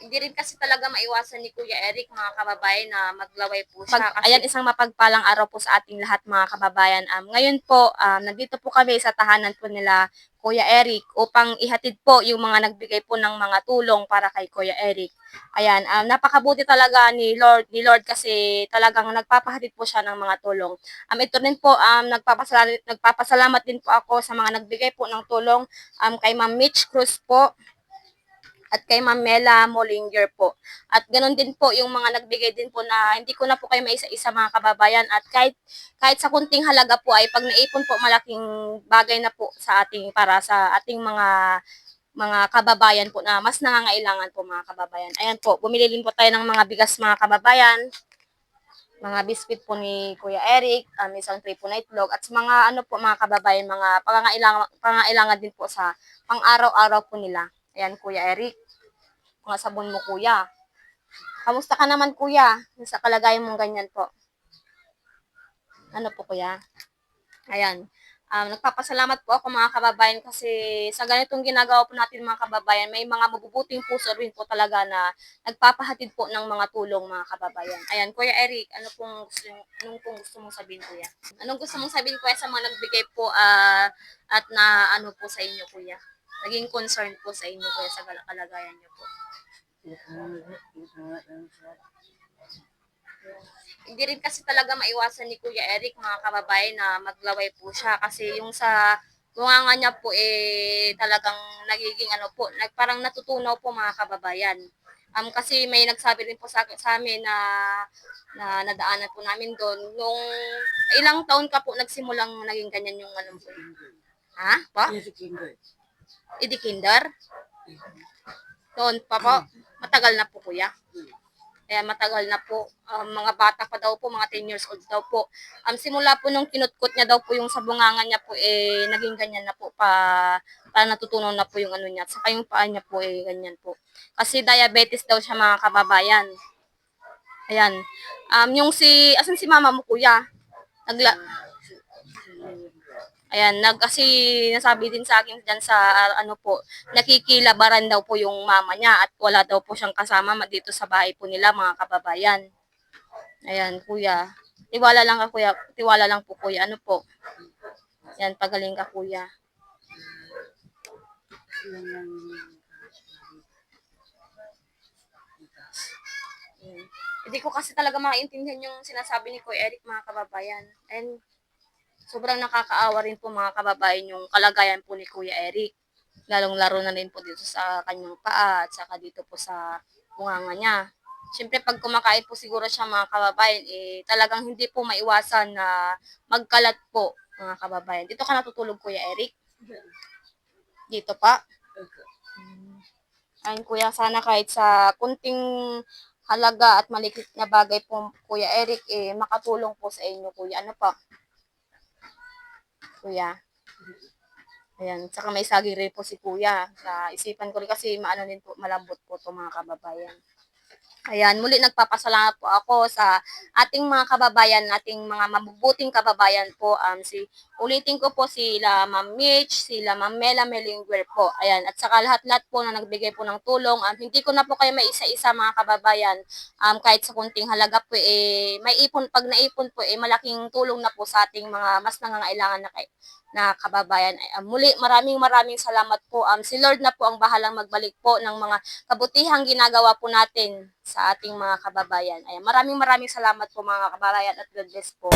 Hindi rin kasi talaga maiwasan ni Kuya Eric, mga kababayan, na maglaway po siya. Ayan, isang mapagpalang araw po sa ating lahat, mga kababayan. Ngayon po, nandito po kami sa tahanan po nila Kuya Eric upang ihatid po yung mga nagbigay po ng mga tulong para kay Kuya Eric. Ayan, napakabuti talaga ni Lord kasi talagang nagpapahatid po siya ng mga tulong. Ito rin po, nagpapasalamat din po ako sa mga nagbigay po ng tulong, kay Ma'am Mitch Cruz po, at kay Ma'am Mela Molinger po. At ganoon din po yung mga nagbigay din po na hindi ko na po kayo maisa-isa, mga kababayan, at kahit sa kunting halaga po ay pag naipon po, malaking bagay na po sa ating, para sa ating mga kababayan po na mas nangangailangan po, mga kababayan. Ayan po, bumili din po tayo ng mga bigas, mga kababayan, mga biscuit po ni Kuya Eric, isang tray po na itlog, at sa mga ano po, mga kababayan, mga pangangailangan din po sa pang-araw-araw po nila. Ayan, Kuya Eric, mga sabon mo, Kuya. Kamusta ka naman, Kuya? Sa kalagayan mong ganyan po. Ano po, Kuya? Ayan. Nagpapasalamat po ako, mga kababayan, kasi sa ganitong ginagawa po natin, mga kababayan, may mga mabubuting puso rin po talaga na nagpapahatid po ng mga tulong, mga kababayan. Ayan, Kuya Eric, anong pong gusto mong sabihin, Kuya? Anong gusto mong sabihin, Kuya, sa mga nagbigay po at na ano po sa inyo, Kuya? Naging concern po sa inyo, Kuya, sa kalagayan niyo po. Hindi rin kasi talaga maiwasan ni Kuya Eric, mga kababayan, na maglaway po siya kasi yung sa bunganga niya po talagang nagiging ano po, parang natutunaw po, mga kababayan. Kasi may nagsabi rin po sa amin na nadaanan po namin doon nung ilang taon ka po nagsimulang naging ganyan yung ano po. Ha? Pa? Idi kinder? Doon pa po? Matagal na po, Kuya. Kaya matagal na po. Mga bata pa daw po, mga 10 years old daw po. Simula po nung kinutkot niya daw po yung sa bunganga niya po, naging ganyan na po, pa natutunan na po yung ano niya. At saka yung paa niya po, ganyan po. Kasi diabetes daw siya, mga kababayan. Ayan. Asan si mama mo, Kuya? Ayan, kasi nasabi din sa akin dyan sa ano po, nakikilabaran daw po yung mama niya at wala daw po siyang kasama dito sa bahay po nila, mga kababayan. Ayan, Kuya. Tiwala lang ka, Kuya. Tiwala lang po, Kuya. Ano po? Ayan, pagaling ka, Kuya. Hindi ko kasi talaga maintindihan yung sinasabi ni Kuya Eric, mga kababayan. And sobrang nakakaawa rin po, mga kababayan, yung kalagayan po ni Kuya Eric. Lalong-laro na rin po dito sa kanyang paa at saka dito po sa bunganga niya. Siyempre, pag kumakain po siguro siya, mga kababayan, talagang hindi po maiwasan na magkalat po, mga kababayan. Dito ka natutulog, Kuya Eric? Dito pa? Ayun, Kuya, sana kahit sa kunting halaga at malikit na bagay po, Kuya Eric, makatulong po sa inyo, Kuya. Ano pa? Kuya. Ayan, saka may saging rin po si Kuya. Isipan ko rin kasi maano din po, malambot po to, mga kababayan. Ayan, muli nagpapasalamat po ako sa ating mga kababayan, ating mga mabubuting kababayan po. Ulitin ko po sila Ma'am Mitch, sila Ma'am Mela Melinger po. Ayan, at saka lahat-lahat po na nagbigay po ng tulong. Hindi ko na po kayo may isa-isa, mga kababayan. Kahit sa kunting halaga po, may ipon, pag naipon po, malaking tulong na po sa ating mga mas nangangailangan na kababayan. Muli, maraming salamat po. Si Lord na po ang bahalang magbalik po ng mga kabutihang ginagawa po natin sa ating mga kababayan. Ayan, maraming salamat po, mga kababayan, at God bless po.